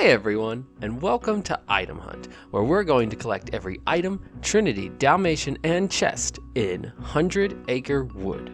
Hi everyone, and welcome to Item Hunt, where we're going to collect every item, trinity, dalmatian, and chest in 100 Acre Wood.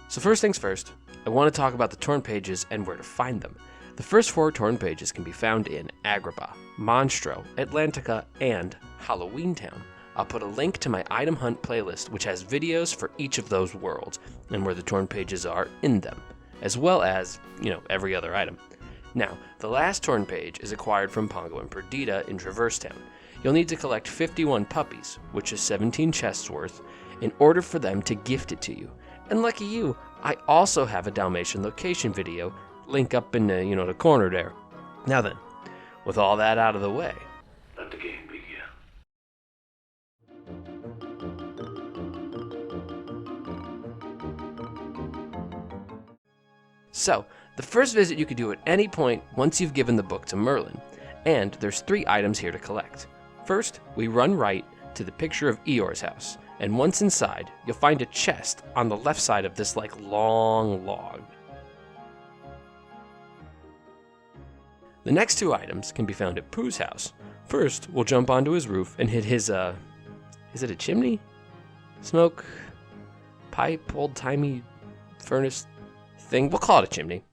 So first things first, I want to talk about the torn pages and where to find them. The first 4 torn pages can be found in Agrabah, Monstro, Atlantica, and Halloween Town. I'll put a link to my Item Hunt playlist, which has videos for each of those worlds and where the torn pages are in them, as well as, every other item. Now, the last torn page is acquired from Pongo and Perdita in Traverse Town. You'll need to collect 51 puppies, which is 17 chests worth, in order for them to gift it to you. And lucky you, I also have a Dalmatian location video, link up in the corner there. Now then, with all that out of the way, let the game begin. So, the first visit you can do at any point once you've given the book to Merlin, and there's 3 items here to collect. First, we run right to the picture of Eeyore's house, and once inside, you'll find a chest on the left side of this long log. The next 2 items can be found at Pooh's house. First, we'll jump onto his roof and hit his, is it a chimney? Smoke? Pipe? Old-timey furnace thing? We'll call it a chimney.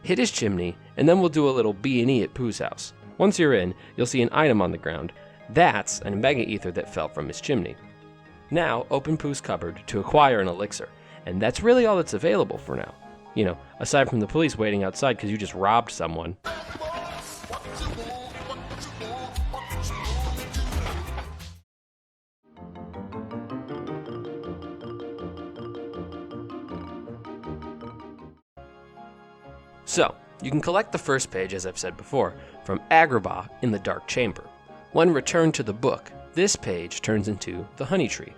Hit his chimney, and then we'll do a little B&E at Pooh's house. Once you're in, you'll see an item on the ground. That's an mega ether that fell from his chimney. Now, open Pooh's cupboard to acquire an elixir, and that's really all that's available for now. Aside from the police waiting outside because you just robbed someone. So, you can collect the first page, as I've said before, from Agrabah in the Dark Chamber. When returned to the book, this page turns into the Honey Tree.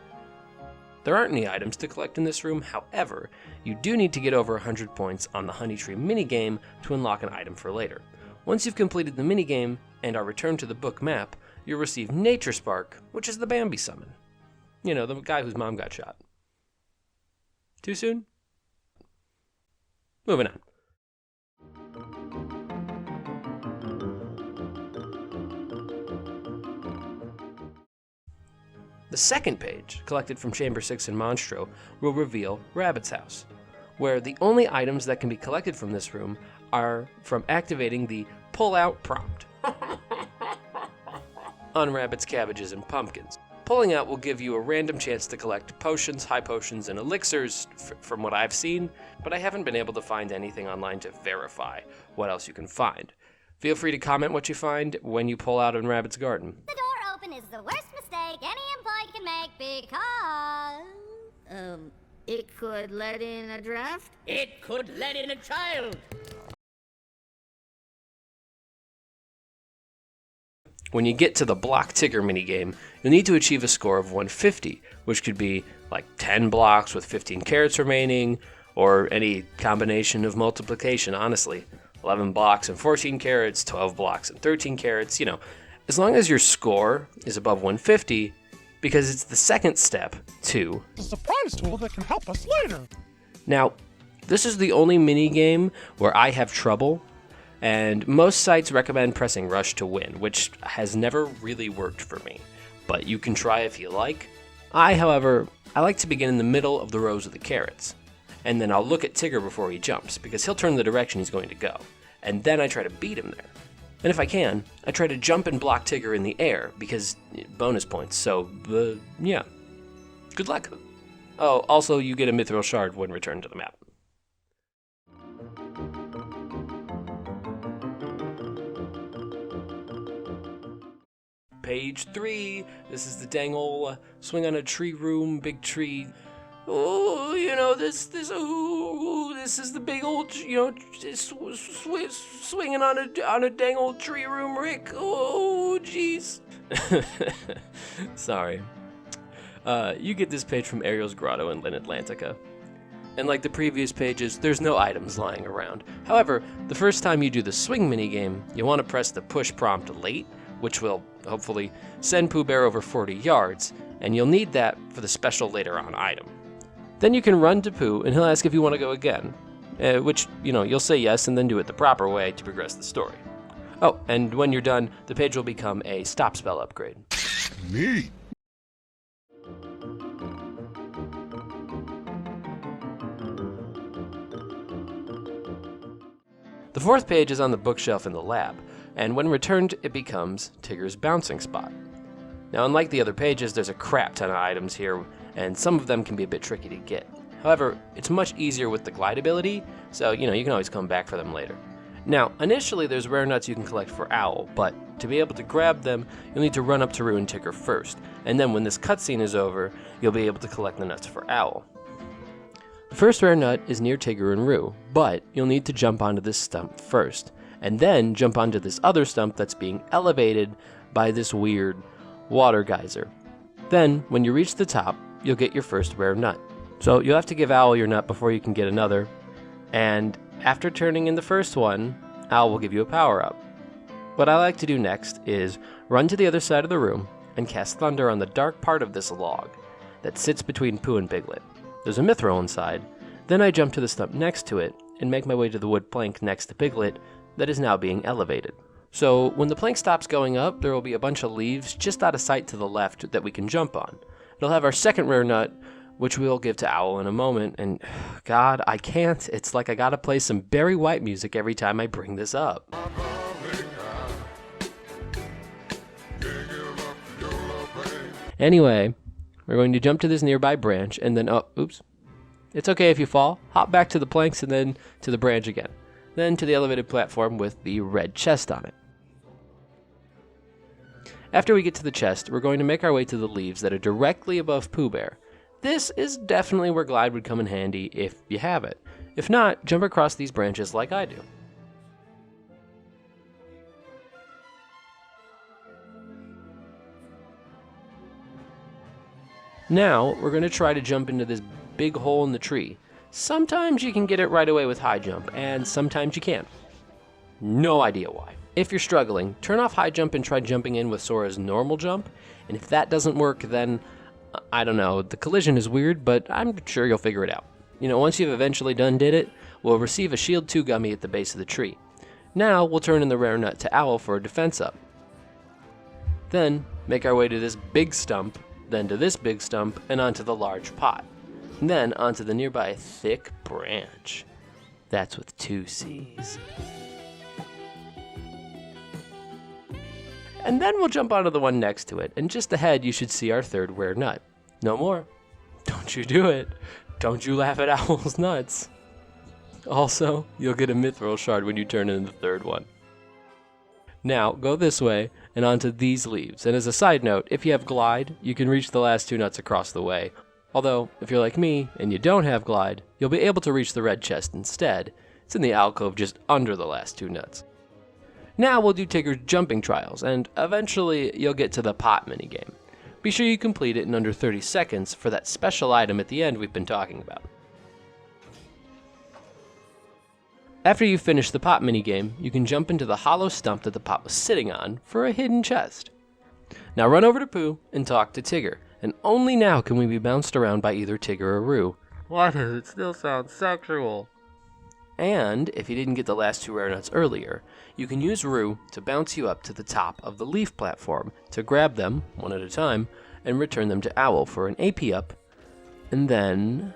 There aren't any items to collect in this room, however, you do need to get over 100 points on the Honey Tree minigame to unlock an item for later. Once you've completed the minigame and are returned to the book map, you'll receive Nature Spark, which is the Bambi summon. The guy whose mom got shot. Too soon? Moving on. The second page, collected from Chamber 6 in Monstro, will reveal Rabbit's house, where the only items that can be collected from this room are from activating the pull-out prompt on Rabbit's cabbages and pumpkins. Pulling out will give you a random chance to collect potions, high potions, and elixirs from what I've seen, but I haven't been able to find anything online to verify what else you can find. Feel free to comment what you find when you pull out in Rabbit's garden. The door open is the worst mistake any employee can make because... it could let in a draft? It could let in a child! When you get to the block Tigger minigame, you'll need to achieve a score of 150, which could be like 10 blocks with 15 carats remaining, or any combination of multiplication, honestly. 11 blocks and 14 carats, 12 blocks and 13 carats, as long as your score is above 150, because it's the second step to the surprise tool that can help us later. Now, this is the only minigame where I have trouble, and most sites recommend pressing rush to win, which has never really worked for me, but you can try if you like. However, I like to begin in the middle of the rows of the carrots, and then I'll look at Tigger before he jumps, because he'll turn the direction he's going to go, and then I try to beat him there. And if I can, I try to jump and block Tigger in the air, because bonus points, so, yeah. Good luck. Oh, also you get a mithril shard when returned to the map. Page 3, this is the dang ol' swing on a tree room, big tree. Oh, this is the big old, swinging on a dang old tree room, Rick. Oh, jeez. Sorry. You get this page from Ariel's Grotto in Atlantica. And like the previous pages, there's no items lying around. However, the first time you do the swing minigame, you want to press the push prompt late, which will hopefully send Pooh Bear over 40 yards, and you'll need that for the special later on item. Then you can run to Pooh, and he'll ask if you want to go again, which, you'll say yes and then do it the proper way to progress the story. Oh, and when you're done, the page will become a stop spell upgrade. Neat. The fourth page is on the bookshelf in the lab, and when returned, it becomes Tigger's bouncing spot. Now, unlike the other pages, there's a crap ton of items here, and some of them can be a bit tricky to get. However, it's much easier with the glide ability, so you can always come back for them later. Now, initially there's rare nuts you can collect for Owl, but to be able to grab them, you'll need to run up to Roo and Tigger first, and then when this cutscene is over, you'll be able to collect the nuts for Owl. The first rare nut is near Tigger and Roo, but you'll need to jump onto this stump first, and then jump onto this other stump that's being elevated by this weird water geyser. Then, when you reach the top, you'll get your first rare nut. So you'll have to give Owl your nut before you can get another, and after turning in the first one, Owl will give you a power-up. What I like to do next is run to the other side of the room and cast Thunder on the dark part of this log that sits between Pooh and Piglet. There's a mithril inside. Then I jump to the stump next to it and make my way to the wood plank next to Piglet that is now being elevated. So when the plank stops going up, there will be a bunch of leaves just out of sight to the left that we can jump on. It'll have our second rare nut, which we'll give to Owl in a moment, and God, I can't. It's like I gotta play some Barry White music every time I bring this up. Anyway, we're going to jump to this nearby branch, and then, oops. It's okay if you fall. Hop back to the planks and then to the branch again. Then to the elevated platform with the red chest on it. After we get to the chest, we're going to make our way to the leaves that are directly above Pooh Bear. This is definitely where glide would come in handy if you have it. If not, jump across these branches like I do. Now, we're going to try to jump into this big hole in the tree. Sometimes you can get it right away with high jump, and sometimes you can't. No idea why. If you're struggling, turn off high jump and try jumping in with Sora's normal jump, and if that doesn't work, then I don't know, the collision is weird, but I'm sure you'll figure it out. Once you've eventually did it, we'll receive a Shield 2 gummy at the base of the tree. Now, we'll turn in the rare nut to Owl for a defense up. Then, make our way to this big stump, then to this big stump, and onto the large pot. And then onto the nearby thick branch. That's with 2 C's. And then we'll jump onto the one next to it, and just ahead you should see our third rare nut. No more. Don't you do it. Don't you laugh at Owl's nuts. Also, you'll get a mithril shard when you turn in the third one. Now, go this way and onto these leaves, and as a side note, if you have glide, you can reach the last 2 nuts across the way. Although, if you're like me and you don't have glide, you'll be able to reach the red chest instead. It's in the alcove just under the last 2 nuts. Now we'll do Tigger's jumping trials, and eventually you'll get to the pot minigame. Be sure you complete it in under 30 seconds for that special item at the end we've been talking about. After you finish the pot minigame, you can jump into the hollow stump that the pot was sitting on for a hidden chest. Now run over to Pooh and talk to Tigger, and only now can we be bounced around by either Tigger or Roo. Why does it still sound sexual? And, if you didn't get the last 2 rare nuts earlier, you can use Roo to bounce you up to the top of the leaf platform to grab them, one at a time, and return them to Owl for an AP up, and then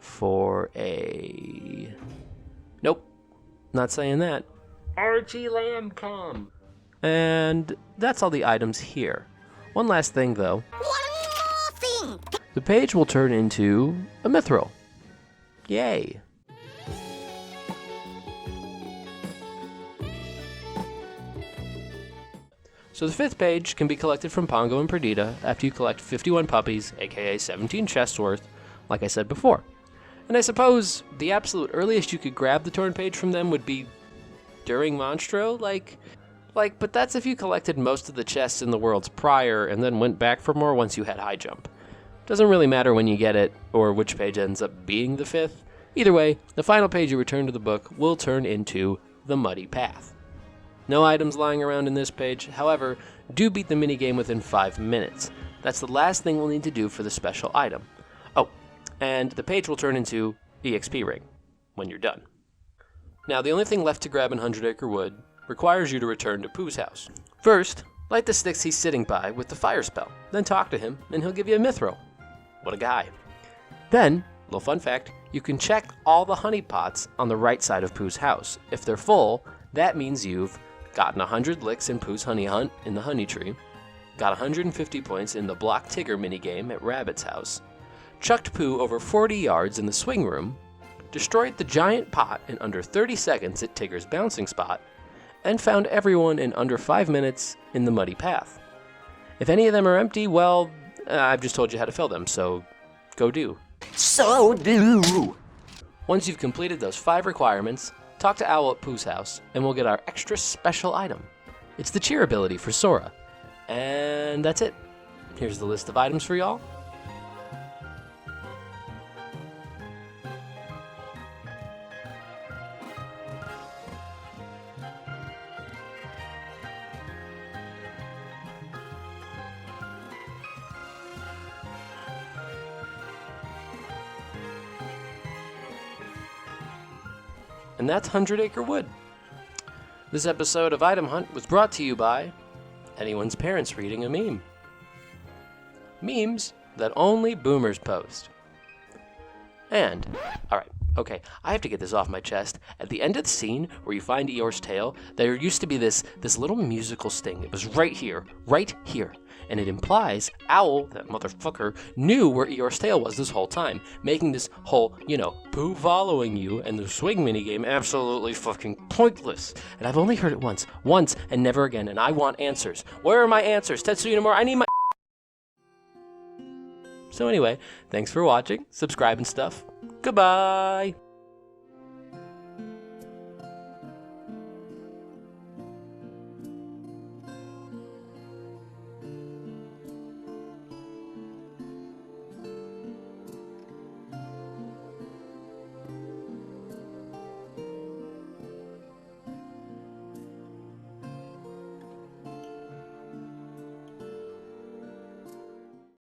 for a... Nope, not saying that. Archie Lamb come! And that's all the items here. One last thing, though. One more thing! The page will turn into a mithril. Yay! So the 5th page can be collected from Pongo and Perdita after you collect 51 puppies, aka 17 chests worth, like I said before. And I suppose the absolute earliest you could grab the torn page from them would be during Monstro, but that's if you collected most of the chests in the worlds prior and then went back for more once you had high jump. Doesn't really matter when you get it or which page ends up being the 5th. Either way, the final page you return to the book will turn into the Muddy Path. No items lying around in this page. However, do beat the minigame within 5 minutes. That's the last thing we'll need to do for the special item. Oh, and the page will turn into EXP ring when you're done. Now, the only thing left to grab in 100 Acre Wood requires you to return to Pooh's house. First, light the sticks he's sitting by with the fire spell. Then talk to him, and he'll give you a mithril. What a guy. Then, little fun fact, you can check all the honey pots on the right side of Pooh's house. If they're full, that means you've gotten 100 licks in Pooh's honey hunt in the honey tree, got 150 points in the block Tigger minigame at Rabbit's house, chucked Pooh over 40 yards in the swing room, destroyed the giant pot in under 30 seconds at Tigger's bouncing spot, and found everyone in under 5 minutes in the muddy path. If any of them are empty, well, I've just told you how to fill them, so go do. So do. Once you've completed those 5 requirements, talk to Owl at Pooh's house, and we'll get our extra special item. It's the cheer ability for Sora. And that's it. Here's the list of items for y'all. And that's 100 Acre Wood. This episode of Item Hunt was brought to you by anyone's parents reading a meme. Memes that only boomers post. And, alright, okay, I have to get this off my chest. At the end of the scene where you find Eeyore's tail, there used to be this little musical sting. It was right here. And it implies Owl, that motherfucker, knew where Eeyore's tail was this whole time, making this whole, Pooh following you and the swing minigame absolutely fucking pointless. And I've only heard it once, and never again, and I want answers. Where are my answers? Tetsuya Nomura, I need my... So anyway, thanks for watching, subscribe and stuff. Goodbye!